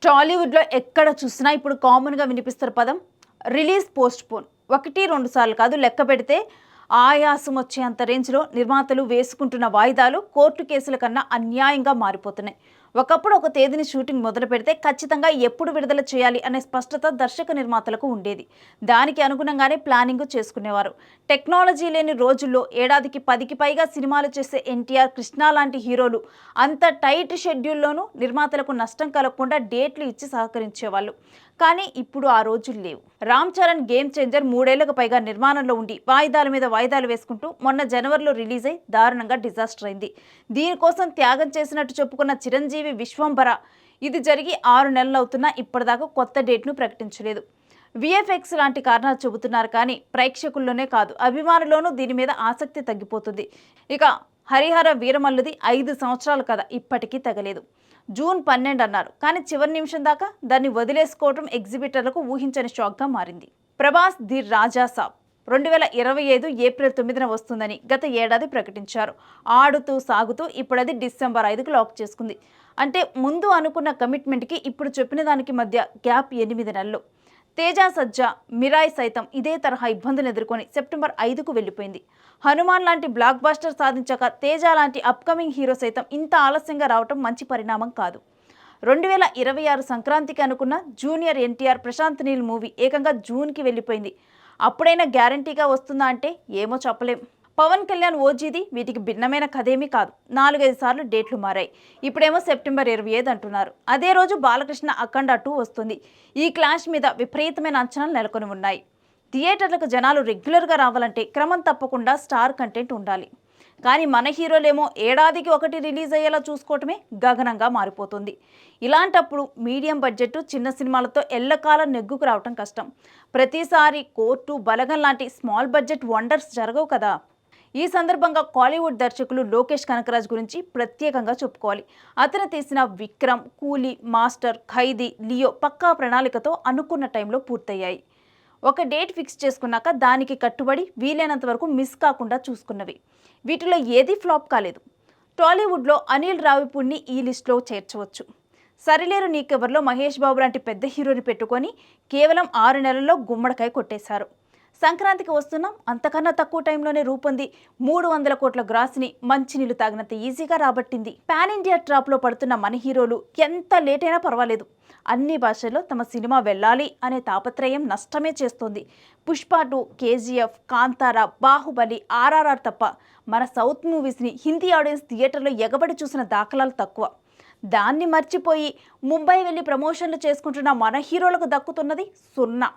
టాలీవుడ్లో ఎక్కడ చూసినా ఇప్పుడు కామన్గా వినిపిస్తున్న పదం రిలీజ్ పోస్ట్ పోన్. 1-2 సార్లు కాదు, లెక్క పెడితే ఆయాసం వచ్చేంత రేంజ్లో నిర్మాతలు వేసుకుంటున్న వాయిదాలు కోర్టు కేసుల కన్నా అన్యాయంగా మారిపోతున్నాయి. ఒకప్పుడు ఒక తేదీని షూటింగ్ మొదలు పెడితే ఖచ్చితంగా ఎప్పుడు విడుదల చేయాలి అనే స్పష్టత దర్శక నిర్మాతలకు ఉండేది. దానికి అనుగుణంగానే ప్లానింగ్ చేసుకునేవారు. టెక్నాలజీ లేని రోజుల్లో ఏడాదికి 10కి పైగా సినిమాలు చేసే ఎన్టీఆర్, కృష్ణ లాంటి హీరోలు అంత టైట్ షెడ్యూల్లోనూ నిర్మాతలకు నష్టం కలగకుండా డేట్లు ఇచ్చి సహకరించేవాళ్ళు. కానీ ఇప్పుడు ఆ రోజులు లేవు. రామ్ చరణ్ గేమ్ చేంజర్ 3 ఏళ్లకు పైగా నిర్మాణంలో ఉండి వాయిదాల మీద వాయిదాలు వేసుకుంటూ మొన్న జనవరిలో రిలీజ్ అయి దారుణంగా డిజాస్టర్ అయింది. దీనికోసం త్యాగం చేసినట్టు చెప్పుకున్న చిరంజీవి విశ్వంభర ఇది జరిగి 6 నెలలు అవుతున్నా ఇప్పటిదాకా కొత్త డేట్ను ప్రకటించలేదు. విఎఫ్ఎక్స్ లాంటి కారణాలు చెబుతున్నారు, కానీ ప్రేక్షకుల్లోనే కాదు అభిమానుల్లోనూ దీని మీద ఆసక్తి తగ్గిపోతుంది. ఇక హరిహర వీరమల్లుది 5 సంవత్సరాల కథ ఇప్పటికీ తగలేదు. జూన్ 12 అన్నారు, కానీ చివరి నిమిషం దాకా దాన్ని వదిలేసుకోవడం ఎగ్జిబిటర్లకు ఊహించని షాక్గా మారింది. ప్రభాస్ ది రాజా సాబ్ 2025 ఏప్రిల్ 9న వస్తుందని గత ఏడాది ప్రకటించారు. ఆడుతూ సాగుతూ ఇప్పుడు అది డిసెంబర్ 5కు లాక్ చేసుకుంది. అంటే ముందు అనుకున్న కమిట్మెంట్కి ఇప్పుడు చెప్పిన దానికి మధ్య గ్యాప్ 8 నెలలు. తేజ సజ్జా మిరాయ్ సైతం ఇదే తరహా ఇబ్బందులు ఎదుర్కొని సెప్టెంబర్ 5కు వెళ్ళిపోయింది. హనుమాన్ లాంటి బ్లాక్ బాస్టర్ సాధించాక తేజ లాంటి అప్కమింగ్ హీరో సైతం ఇంత ఆలస్యంగా రావటం మంచి పరిణామం కాదు. 2026 సంక్రాంతికి అనుకున్న జూనియర్ ఎన్టీఆర్ ప్రశాంత్ నీల్ మూవీ ఏకంగా జూన్కి వెళ్ళిపోయింది. అప్పుడైనా గ్యారంటీగా వస్తుందా అంటే ఏమో చెప్పలేం. పవన్ కళ్యాణ్ ఓజీది వీటికి భిన్నమైన కథేమీ కాదు. 4-5 సార్లు డేట్లు మారాయి. ఇప్పుడేమో సెప్టెంబర్ 25 అంటున్నారు. అదే రోజు బాలకృష్ణ అఖండ 2 వస్తుంది. ఈ క్లాష్ మీద విపరీతమైన అంచనాలు నెలకొని ఉన్నాయి. థియేటర్లకు జనాలు రెగ్యులర్గా రావాలంటే క్రమం తప్పకుండా స్టార్ కంటెంట్ ఉండాలి. కానీ మన హీరోలేమో ఏడాదికి ఒకటి రిలీజ్ అయ్యేలా చూసుకోవటమే గగనంగా మారిపోతుంది. ఇలాంటప్పుడు మీడియం బడ్జెట్ చిన్న సినిమాలతో ఎల్లకాలం నెగ్గుకు రావటం కష్టం. ప్రతిసారి కోర్టు, బలగం లాంటి స్మాల్ బడ్జెట్ వండర్స్ జరగవు కదా. ఈ సందర్భంగా కాలీవుడ్ దర్శకులు లోకేష్ కనకరాజ్ గురించి ప్రత్యేకంగా చెప్పుకోవాలి. అతను తీసిన విక్రమ్, కూలీ, మాస్టర్, ఖైదీ, లియో పక్కా ప్రణాళికతో అనుకున్న టైంలో పూర్తయ్యాయి. ఒక డేట్ ఫిక్స్ చేసుకున్నాక దానికి కట్టుబడి వీలైనంత వరకు మిస్ కాకుండా చూసుకున్నవి. వీటిలో ఏదీ ఫ్లాప్ కాలేదు. టాలీవుడ్లో అనిల్ రావిపూడిని ఈ లిస్టులో చేర్చవచ్చు. సరిలేరు నీకెవర్లో మహేష్ బాబు లాంటి పెద్ద హీరోని పెట్టుకొని కేవలం 6 నెలల్లో గుమ్మడికాయ కొట్టేశారు. సంక్రాంతికి వస్తున్నాం, అంతకన్నా తక్కువ టైంలోనే రూపొంది 300 కోట్ల గ్రాస్ని మంచినీళ్లు తాగినంత ఈజీగా రాబట్టింది. పాన్ ఇండియా ట్రాప్లో పడుతున్న మన హీరోలు ఎంత లేట్ అయినా పర్వాలేదు, అన్ని భాషల్లో తమ సినిమా వెళ్ళాలి అనే తాపత్రయం నష్టమే చేస్తోంది. పుష్ప 2, కేజీఎఫ్, కాంతారా, బాహుబలి, ఆర్ఆర్ఆర్ తప్ప మన సౌత్ మూవీస్ని హిందీ ఆడియన్స్ థియేటర్లో ఎగబడి చూసిన దాఖలాలు తక్కువ. దాన్ని మర్చిపోయి ముంబై వెళ్ళి ప్రమోషన్లు చేసుకుంటున్న మన హీరోలకు దక్కుతున్నది 0.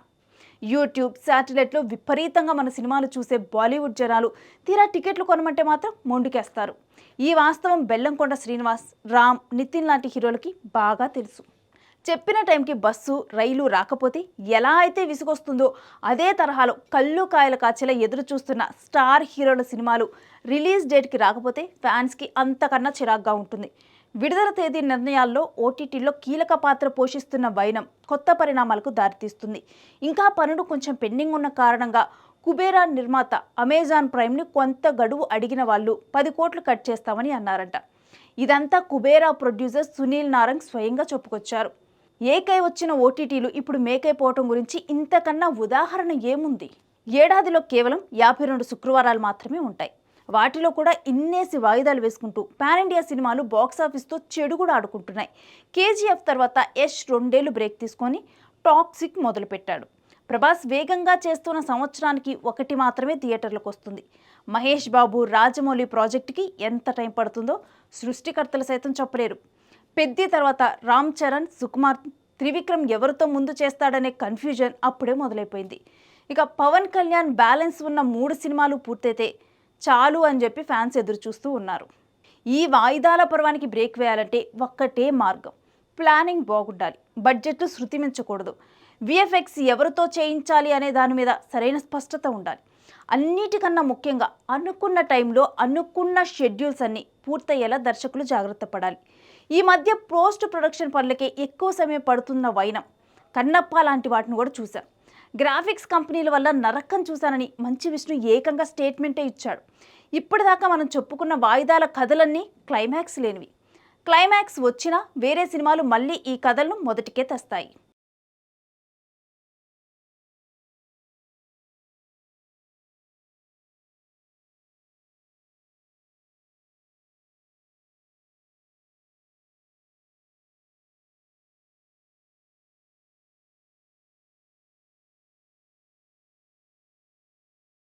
యూట్యూబ్, శాటిలైట్లో విపరీతంగా మన సినిమాలు చూసే బాలీవుడ్ జనాలు తీరా టికెట్లు కొనమంటే మాత్రం మొండికేస్తారు. ఈ వాస్తవం బెల్లంకొండ శ్రీనివాస్, రామ్, నితిన్ లాంటి హీరోలకి బాగా తెలుసు. చెప్పిన టైంకి బస్సు, రైలు రాకపోతే ఎలా అయితే విసుగొస్తుందో అదే తరహాలో కళ్ళు కాయల కాచేలా ఎదురు చూస్తున్న స్టార్ హీరోల సినిమాలు రిలీజ్ డేట్కి రాకపోతే ఫ్యాన్స్కి అంతకన్నా చిరాగ్గా ఉంటుంది. విడుదల తేదీ నిర్ణయాల్లో ఓటీటీలో కీలక పాత్ర పోషిస్తున్న వైనం కొత్త పరిణామాలకు దారితీస్తుంది. ఇంకా పనులు కొంచెం పెండింగ్ ఉన్న కారణంగా కుబేరా నిర్మాత అమెజాన్ ప్రైమ్ని కొంత గడువు అడిగిన వాళ్ళు 10 కోట్లు కట్ చేస్తామని అన్నారంట. ఇదంతా కుబేరా ప్రొడ్యూసర్ సునీల్ నారంగ్ స్వయంగా చెప్పుకొచ్చారు. ఏకై వచ్చిన ఓటీటీలు ఇప్పుడు మేకైపోవటం గురించి ఇంతకన్నా ఉదాహరణ ఏముంది? ఏడాదిలో కేవలం 52 శుక్రవారాలు మాత్రమే ఉంటాయి. వాటిలో కూడా ఇన్నేసి వాయిదాలు వేసుకుంటూ పాన్ ఇండియా సినిమాలు బాక్సాఫీస్తో చెడు కూడా ఆడుకుంటున్నాయి. కేజీఎఫ్ తర్వాత యష్ 2 ఏళ్లు బ్రేక్ తీసుకొని టాక్సిక్ మొదలుపెట్టాడు. ప్రభాస్ వేగంగా చేస్తున్న సంవత్సరానికి 1 మాత్రమే థియేటర్లకు వస్తుంది. మహేష్ బాబు, రాజమౌళి ప్రాజెక్టుకి ఎంత టైం పడుతుందో సృష్టికర్తలు సైతం చెప్పలేరు. పెద్ది తర్వాత రామ్ చరణ్, సుకుమార్, త్రివిక్రమ్ ఎవరితో ముందు చేస్తాడనే కన్ఫ్యూజన్ అప్పుడే మొదలైపోయింది. ఇక పవన్ కళ్యాణ్ బ్యాలెన్స్ ఉన్న 3 సినిమాలు పూర్తయితే చాలు అని చెప్పి ఫ్యాన్స్ ఎదురు చూస్తూ ఉన్నారు. ఈ వాయిదాల పర్వానికి బ్రేక్ వేయాలంటే ఒక్కటే మార్గం, ప్లానింగ్ బాగుండాలి, బడ్జెట్ శృతి మించకూడదు, విఎఫ్ఎక్స్ ఎవరితో చేయించాలి అనే దాని మీద సరైన స్పష్టత ఉండాలి. అన్నిటికన్నా ముఖ్యంగా అనుకున్న టైంలో అనుకున్న షెడ్యూల్స్ అన్నీ పూర్తయ్యేలా దర్శకులు జాగ్రత్త పడాలి. ఈ మధ్య పోస్ట్ ప్రొడక్షన్ పనులకే ఎక్కువ సమయం పడుతున్న వైనం, కన్నప్ప లాంటి వాటిని కూడా చూశాం. గ్రాఫిక్స్ కంపెనీల వల్ల నరకం చూశానని మంచి విష్ణు ఏకంగా స్టేట్మెంటే ఇచ్చాడు. ఇప్పటిదాకా మనం చెప్పుకున్న వాయిదాల కథలన్నీ క్లైమాక్స్ లేనివి. క్లైమాక్స్ వచ్చినా వేరే సినిమాలు మళ్ళీ ఈ కథలను మొదటికే తెస్తాయి.